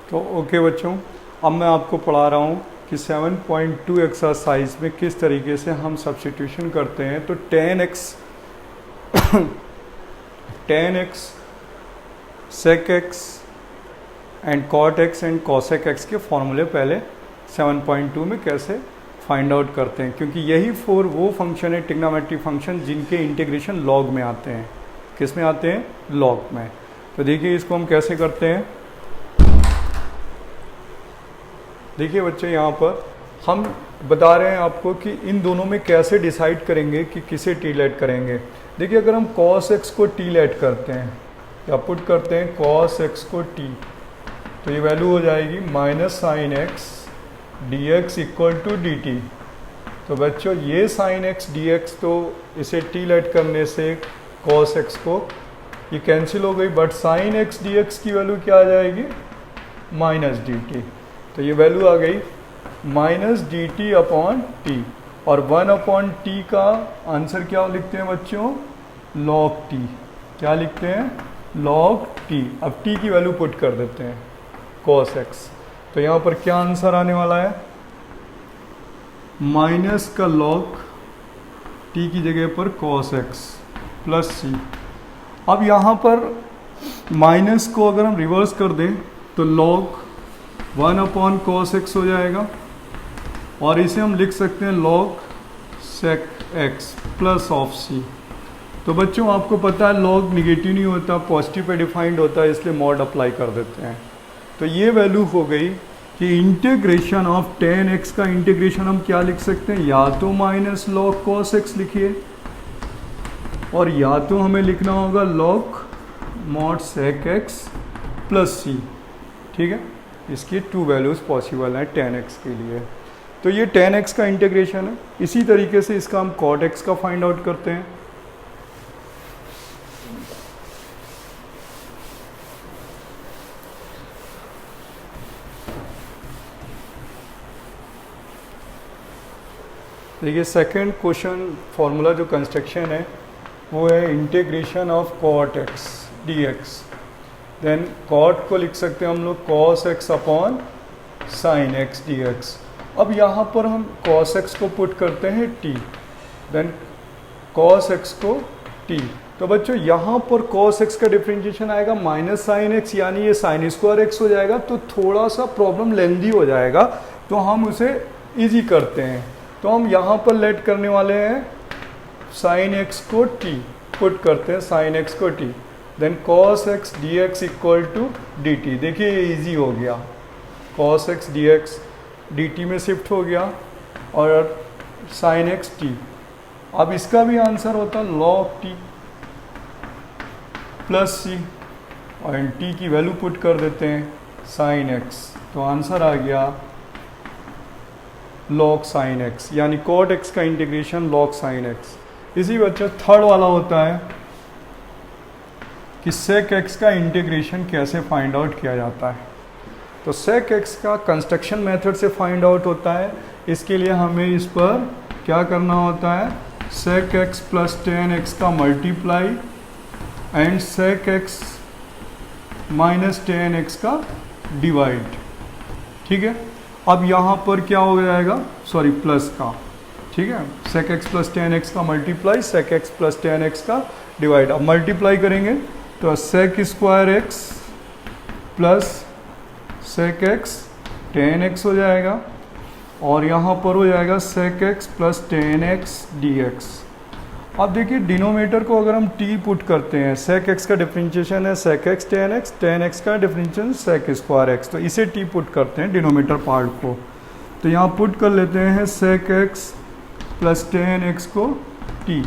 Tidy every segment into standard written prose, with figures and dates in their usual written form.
तो ओके बच्चों, अब मैं आपको पढ़ा रहा हूँ कि 7.2 एक्सरसाइज में किस तरीके से हम सब्स्टिट्यूशन करते हैं। तो 10x sec x and cot x and cosec x के फॉर्मूले पहले 7.2 में कैसे फाइंड आउट करते हैं, क्योंकि यही वो फंक्शन है ट्रिग्नोमेट्रिक फंक्शन जिनके इंटीग्रेशन लॉग में आते हैं। किस में आते हैं? लॉग में। तो देखिए इसको हम कैसे करते हैं। देखिए बच्चे, यहाँ पर हम बता रहे हैं आपको कि इन दोनों में कैसे डिसाइड करेंगे कि किसे टी लेट करेंगे। देखिए अगर हम cos x को टी लेट करते हैं या पुट करते हैं cos x को t, तो ये वैल्यू हो जाएगी minus sine x D x equal to D T. तो बच्चों ये साइन एक्स डी एक्स, तो इसे टी लेट करने से cos x को ये कैंसिल हो गई, but sign x D x की वैल्यू क्या आ जाएगी? Minus D T. तो ये वैल्यू आ गई minus D t upon T, और 1 अपॉन टी का आंसर क्या लिखते हैं बच्चों? Log T. क्या लिखते हैं? Log T. अब टी की वैल्यू पुट कर देते हैं cos x। तो यहाँ पर क्या आंसर आने वाला है? माइनस का लॉग टी की जगह पर cos x प्लस सी। अब यहाँ पर माइनस को अगर हम रिवर्स कर दें तो लॉग 1 अपॉन cos x हो जाएगा, और इसे हम लिख सकते हैं log sec x plus of c। तो बच्चों आपको पता है लॉग निगेटिव नहीं होता, पॉजिटिव पे डिफाइंड होता है, इसलिए मॉड अप्लाई कर देते हैं। तो ये वैल्यू हो गई कि इंटीग्रेशन ऑफ 10x का इंटीग्रेशन हम क्या लिख सकते हैं? या तो माइनस log cos x लिखिए, और या तो हमें लिखना होगा log mod sec x plus c। ठीक है, इसकी 2 वैल्यूज़ पॉसिबल हैं 10x के लिए। तो ये 10x का इंटीग्रेशन है। इसी तरीके से इसका हम cot x का फाइंड आउट करते हैं। देखिए सेकंड क्वेश्चन फॉर्मूला जो कंस्ट्रक्शन है वो है integration of cot x dx। Then cot को लिख सकते हैं हम लोग cos x upon sine x dx। अब यहाँ पर हम cos x को पुट करते हैं t, देन cos x को t। तो बच्चों यहाँ पर cos x का डिफरेंशिएशन आएगा माइनस साइन x, यानी ये साइन स्क्वायर x हो जाएगा। तो थोड़ा सा प्रॉब्लम लेंदी हो जाएगा, तो हम उसे इजी करते हैं। तो हम यहाँ पर लेट करने वाले हैं साइन x को t, पुट करते हैं साइन x को t, then cos x dx equal to dt। देखिए ये इजी हो गया, cos x dx dt में शिफ्ट हो गया, और साइन x t। अब इसका भी आंसर होता log t प्लस c, और t की वैल्यू पुट कर देते हैं साइन x। तो आंसर आ गया log साइन x, यानी cot x का इंटीग्रेशन log साइन x। इसी बच्चे थर्ड वाला होता है कि sec x का इंटीग्रेशन कैसे फाइंड आउट किया जाता है। तो sec x का कंस्ट्रक्शन मेथड से फाइंड आउट होता है। इसके लिए हमें इस पर क्या करना होता है? sec x प्लस 10x का multiply and sec x minus 10x का डिवाइड। ठीक है, अब यहाँ पर क्या हो जाएगा? सॉरी, प्लस का। ठीक है, sec x प्लस 10x का multiply, sec x plus 10x का डिवाइड। अब मल्टीप्लाई करेंगे तो sec square x plus sec x 10x हो जाएगा, और यहाँ पर हो जाएगा sec x plus 10x dx। अब देखिए डिनोमिनेटर को अगर हम t पुट करते हैं, sec x का डिफरेंशिएशन है sec x 10x, 10x का डिफरेंशिएशन sec स्क्वायर x, तो इसे t पुट करते हैं डिनोमिनेटर पार्ट को। तो यहाँ पुट कर लेते हैं sec x प्लस 10x को t,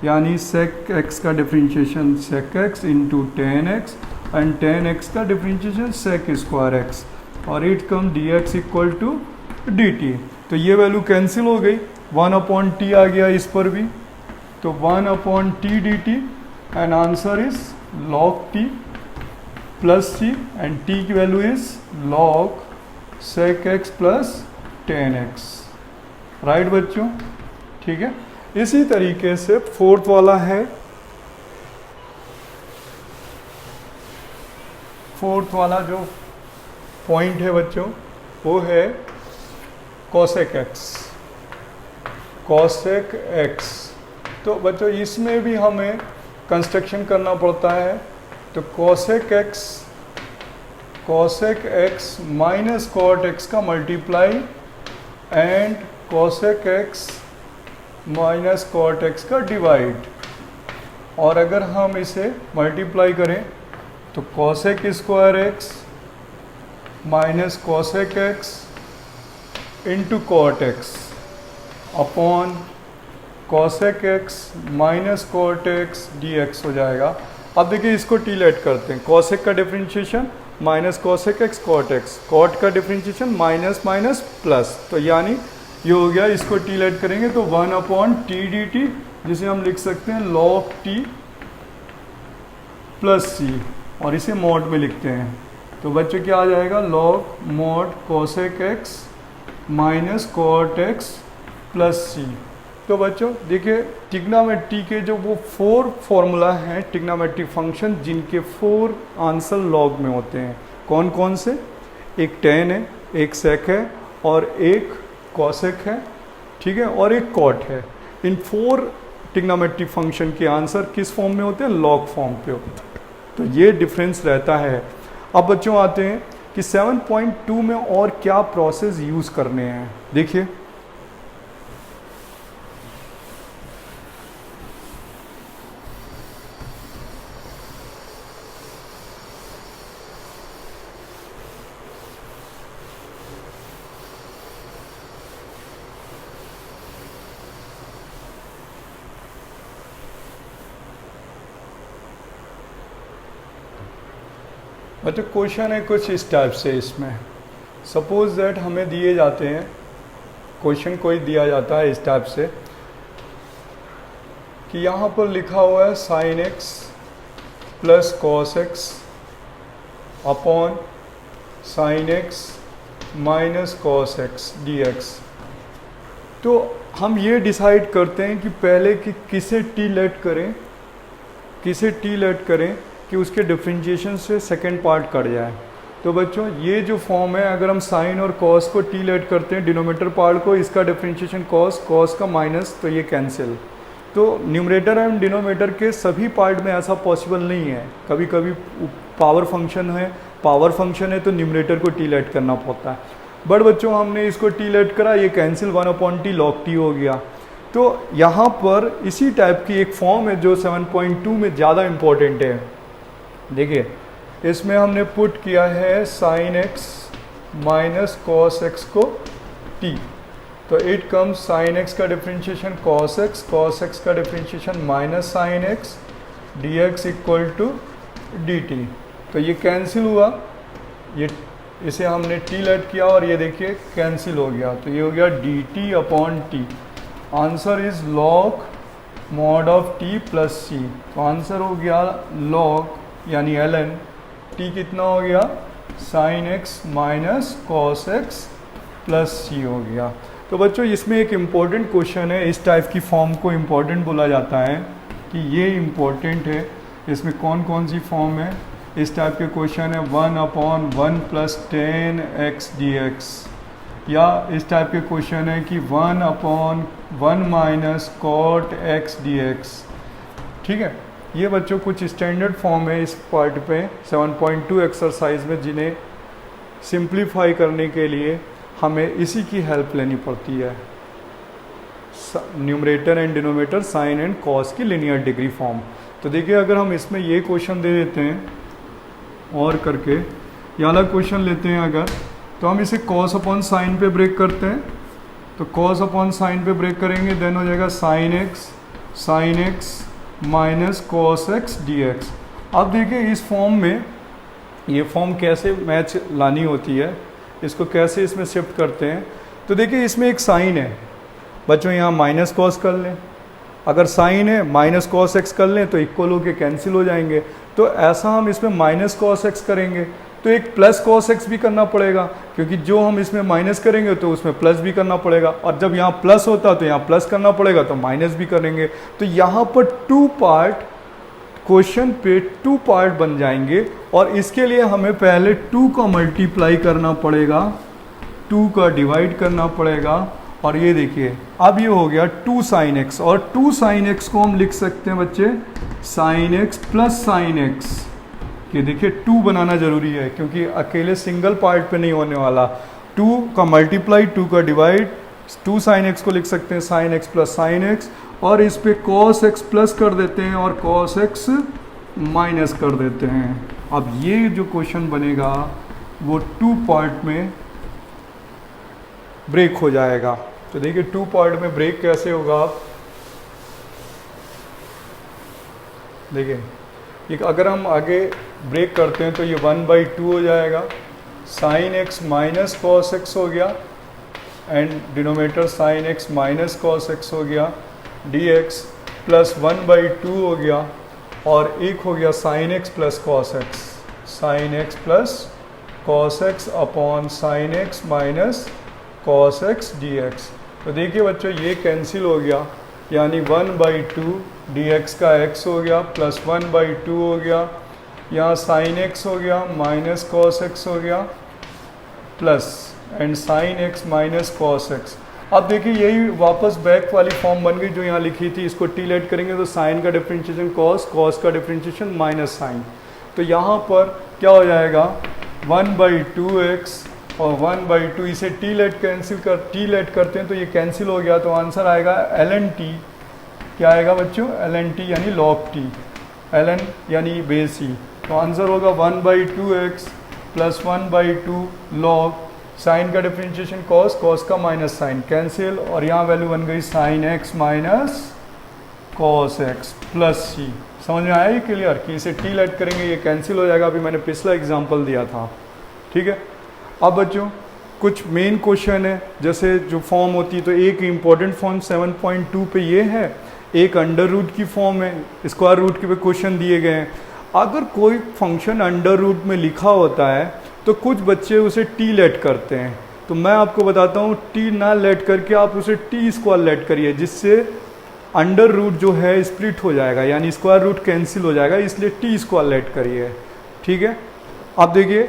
यानी sec x का differentiation sec x into 10x and 10x का डिफरेंशिएशन sec स्क्वायर x, और it come dx equal to dt। तो ये वैल्यू कैंसिल हो गई, 1 अपॉन t आ गया इस पर भी, तो 1 upon t dt and answer is log t plus c, and t की value is log sec x plus 10x। Right बच्चों? ठीक है, इसी तरीके से फोर्थ वाला है, फोर्थ वाला जो पॉइंट है बच्चों वो है कोसेक एक्स। कोसेक एक्स, तो बच्चों इसमें भी हमें कंस्ट्रक्शन करना पड़ता है। तो cosec x minus cot x का multiply and cosec x minus cot x का डिवाइड। और अगर हम इसे मल्टीप्लाई करें तो cosec square x minus cosec x into cot x upon cosec x minus cot x D x हो जाएगा। अब देखिए इसको टीलेट करते हैं। कोसेक का differentiation minus cosec x cot x, cot का डिफरेंशिएशन माइनस माइनस प्लस, तो यानी ये हो गया। इसको टीलेट करेंगे तो 1 अपॉन टी डी टी, जिसे हम लिख सकते हैं लॉग टी प्लस सी, और इसे मॉड में लिखते हैं। तो बच्चों क्या आ जाएगा, log mod cosec x minus cot x plus c. तो बच्चों देखिए ट्रिग्नोमेट्री के जो वो 4 फॉर्मूला हैं ट्रिग्नोमेट्री फंक्शन, जिनके 4 आंसर लॉग में होते हैं। कौन कौन से, एक टेन है, एक सेक है, और एक कोसेक है, ठीक है, और एक कॉट है। इन 4 ट्रिग्नोमेट्री फंक्शन के आंसर किस फॉर्म में होते हैं, लॉग फॉर्म पे होते हैं। तो ये डिफरेंस रहता है। अब बच्चों आते हैं कि 7.2 में और क्या प्रोसेस यूज़ करने हैं। देखिए बच्चों क्वेश्चन है कुछ इस टाइप से। इसमें सपोज दैट हमें दिए जाते हैं, क्वेश्चन कोई दिया जाता है इस टाइप से कि यहाँ पर लिखा हुआ है sine x plus cos x upon sine x minus cos x D x. तो हम ये डिसाइड करते हैं कि पहले कि किसे टी लेट करें कि उसके डिफरेंशिएशन से सेकंड पार्ट कट जाए। तो बच्चों ये जो फॉर्म है, अगर हम साइन और कॉस को टी लेट करते हैं डिनोमिनेटर पार्ट को, इसका डिफरेंशिएशन कॉस का माइनस, तो ये कैंसिल। तो न्यूमरेटर एंड डिनोमिनेटर के सभी पार्ट में ऐसा पॉसिबल नहीं है। कभी कभी पावर फंक्शन है तो न्यूमरेटर को टी लेट करना पड़ता है। बट बच्चों हमने इसको टी लेट करा, ये कैंसिल 1/t log t हो गया। तो यहाँ पर इसी टाइप की एक फॉर्म है जो 7.2 में ज़्यादा इम्पोर्टेंट है। देखिए इसमें हमने पुट किया है sine x minus cos x को t, तो इट कम्स साइन एक्स का डिफरेंशिएशन कॉस एक्स का differentiation minus sine x D x equal to D T. तो ये कैंसिल हुआ, ये इसे हमने टी लेट किया और ये देखिए कैंसिल हो गया। तो ये हो गया d t upon t. Answer is log mod of t plus c. तो आंसर हो गया लॉग यानी ln t कितना हो गया, sine x minus cos x plus c हो गया। तो बच्चों इसमें एक इम्पॉर्टेंट क्वेश्चन है, इस टाइप की फॉर्म को इम्पॉर्टेंट बोला जाता है कि ये इम्पॉर्टेंट है। इसमें कौन कौन सी फॉर्म है, इस टाइप के क्वेश्चन है 1/1 + 10x dx, या इस टाइप के क्वेश्चन है कि 1/1 - cot x dx। ठीक है, ये बच्चों कुछ स्टैंडर्ड फॉर्म है इस पार्ट पे 7.2 एक्सरसाइज में, जिन्हें सिंप्लीफाई करने के लिए हमें इसी की हेल्प लेनी पड़ती है। Numerator and denominator sine and cos की लिनियर डिग्री फॉर्म। तो देखिए अगर हम इसमें ये क्वेश्चन दे देते हैं और करके ये वाला क्वेश्चन लेते हैं अगर, तो हम इसे कॉस अपॉन साइन पे ब्रेक करते हैं। तो कॉस अपॉन साइन पे ब्रेक करेंगे, देन हो जाएगा sign x minus cos x D x. अब देखिए इस फॉर्म में ये फॉर्म कैसे मैच लानी होती है, इसको कैसे इसमें शिफ्ट करते हैं। तो देखिए इसमें एक साइन है बच्चों, यहाँ माइनस कॉस कर लें, अगर साइन है माइनस कॉस एक्स कर लें तो इक्वल होके कैंसिल हो जाएंगे। तो ऐसा हम इसमें माइनस कॉस एक्स करेंगे तो एक प्लस कॉस एक्स भी करना पड़ेगा, क्योंकि जो हम इसमें माइनस करेंगे तो उसमें प्लस भी करना पड़ेगा, और जब यहाँ प्लस होता तो यहाँ प्लस करना पड़ेगा, तो माइनस भी करेंगे। तो यहाँ पर 2 पार्ट क्वेश्चन पे 2 पार्ट बन जाएंगे और इसके लिए हमें पहले 2 का मल्टीप्लाई करना पड़ेगा, 2 का डिवाइड करना पड़ेगा। और ये देखिए अब ये हो गया 2 sin x, और 2 sin x को हम लिख सकते हैं बच्चे sin x plus sin x। कि देखिए 2 बनाना जरूरी है क्योंकि अकेले सिंगल पार्ट पे नहीं होने वाला। 2 का मल्टीप्लाई, 2 का डिवाइड, 2 sin x को लिख सकते हैं sin x plus sin x, और इस पे cos x प्लस कर देते हैं और cos x माइनस कर देते हैं। अब ये जो क्वेश्चन बनेगा वो 2 पार्ट में ब्रेक हो जाएगा। तो देखिए 2 पार्ट में ब्रेक कैसे होगा, आप देखिए एक अगर हम आगे ब्रेक करते हैं तो ये 1/2 हो जाएगा, sin x minus cos x हो गया and denominator sin x minus cos x हो गया, dx प्लस 1/2 हो गया, और एक हो गया sin x plus cos x, sin x plus cos x upon sin x minus cos x dx। तो देखिए बच्चों ये कैंसिल हो गया, यानी 1/2 dx का x हो गया प्लस 1/2 हो गया, यहाँ sin x हो गया माइनस cos x हो गया plus and sin x minus cos x। अब देखिए यही वापस बैक वाली फॉर्म बन गई जो यहाँ लिखी थी, इसको टी लेट करेंगे तो साइन का डिफरेंशिएशन cos, cos का डिफरेंशिएशन माइनस साइन। तो यहाँ पर क्या हो जाएगा 1/2x और 1/2, इसे टी लेट करते हैं तो ये कैंसिल हो गया, तो आंसर आएगा ln t। क्या आएगा बच्चों ln t यानी log t, ln यानी बेस ही। तो आंसर होगा 1/2x प्लस 1/2 log साइन का डिफरेंशिएशन cos, cos का माइनस साइन कैंसिल, और यहाँ वैल्यू बन गई sin x minus cos x plus c। समझ में आया ये क्लियर कि इसे टी लेट करेंगे ये कैंसिल हो जाएगा। अभी मैंने पिछला एग्जांपल दिया था, ठीक है। अब बच्चों कुछ मेन क्वेश्चन है, जैसे जो फॉर्म होती है तो एक इम्पॉर्टेंट फॉर्म 7.2 पे ये है, एक अंडर रूट की फॉर्म है, स्क्वायर रूट के पे क्वेश्चन दिए गए हैं। अगर कोई फंक्शन अंडर रूट में लिखा होता है तो कुछ बच्चे उसे टी लेट करते हैं, तो मैं आपको बताता हूँ टी ना लेट करके आप उसे टी स्क्वायर लेट करिए, जिससे अंडर रूट जो है स्प्लिट हो जाएगा, यानी स्क्वायर रूट कैंसिल हो जाएगा, इसलिए टी स्क्वायर लेट करिए, ठीक है। अब देखिए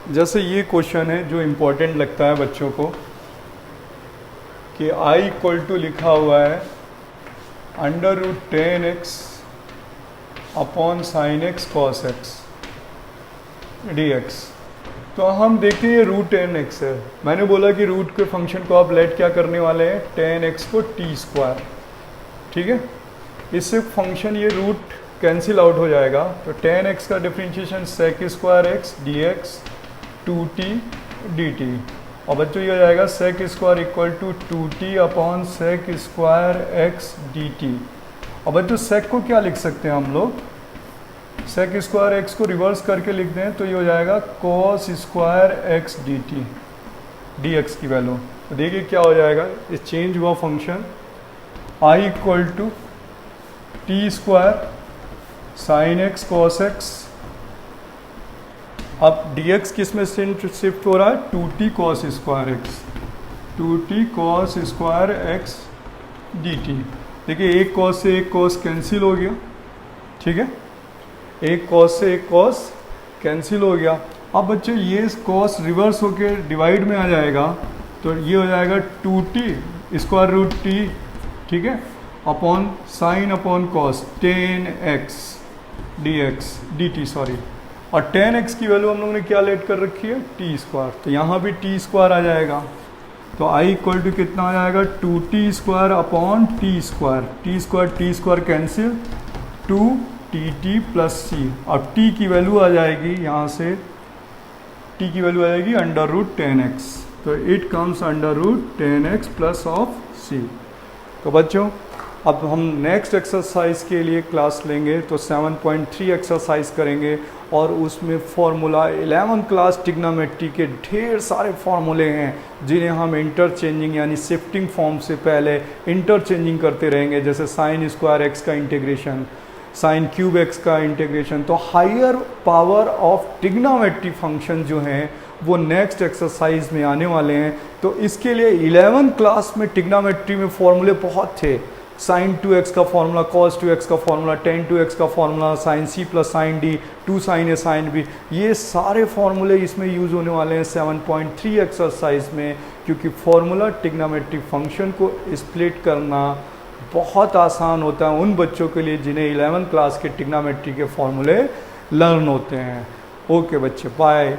जैसे ये क्वेश्चन है जो इम्पोर्टेंट लगता है बच्चों को कि i इक्वल टू लिखा हुआ है under root 10x upon sine x cos x dx। तो हम देखते हैं ये रूट 10x है, मैंने बोला कि रूट के फंक्शन को आप लेट क्या करने वाले हैं 10x को टी स्क्वायर, ठीक है। इससे फंक्शन ये रूट कैंसिल आउट हो जाएगा, तो 10x का differentiation sec square x dx 2t dt, और बच्चों ये हो जाएगा sec square equal to 2t upon sec square x dt। और बच्चों सेक को क्या लिख सकते हैं हम लोग, सेक स्क्वायर x को रिवर्स करके लिख दें तो ये हो जाएगा cos square x dt dx की वैल्यू। तो देखिए क्या हो जाएगा, ये चेंज हुआ function i equal to T square sine x cos x, अब dx किस में शिफ्ट हो रहा है 2t cos square x, 2t cos square x dt। देखिए एक cos से एक cos कैंसिल हो गया, ठीक है, एक cos से एक cos कैंसिल हो गया। अब बच्चे ये cos रिवर्स होके डिवाइड में आ जाएगा, तो ये हो जाएगा 2t स्क्वायर रूट t, ठीक है, upon sine upon cos 10x dx dt sorry, और 10x की वैल्यू हम लोगों ने क्या लेट कर रखी है टी स्क्वायर, तो यहाँ भी टी स्क्वायर आ जाएगा। तो i इक्वल टू कितना आ जाएगा 2t square upon T square cancel 2tt plus c। अब t की वैल्यू आ जाएगी, यहाँ से t की वैल्यू आ जाएगी अंडर रूट 10x, तो it comes under root 10x plus of c। तो बच्चों अब हम नेक्स्ट एक्सरसाइज के लिए क्लास लेंगे तो 7.3 एक्सरसाइज करेंगे, और उसमें फॉर्मूला 11 क्लास ट्रिग्नोमेट्री के ढेर सारे फार्मूले हैं जिन्हें हम इंटरचेंजिंग यानी शिफ्टिंग फॉर्म से पहले इंटरचेंजिंग करते रहेंगे, जैसे साइन स्क्वायर एक्स का इंटीग्रेशन, साइन क्यूब एक्स का इंटीग्रेशन। तो higher power of trigonometry function जो हैं वो नेक्स्ट एक्सरसाइज में आने वाले हैं। तो इसके लिए 11th क्लास में ट्रिग्नोमेट्री में फॉर्मूले बहुत थे, साइन 2x का फॉर्मूला, कॉस 2x का फॉर्मूला, टेन 2x का formula, sine c plus sine d, 2 sine a sine b, ये सारे फॉर्मूले इसमें यूज़ होने वाले हैं 7.3 एक्सरसाइज में, क्योंकि फॉर्मूला ट्रिग्नोमेट्रिक फंक्शन को स्प्लिट करना बहुत आसान होता है उन बच्चों के लिए जिन्हें 11th क्लास के ट्रिग्नोमेट्री के फॉर्मूले लर्न होते हैं। ओके बच्चे, बाय।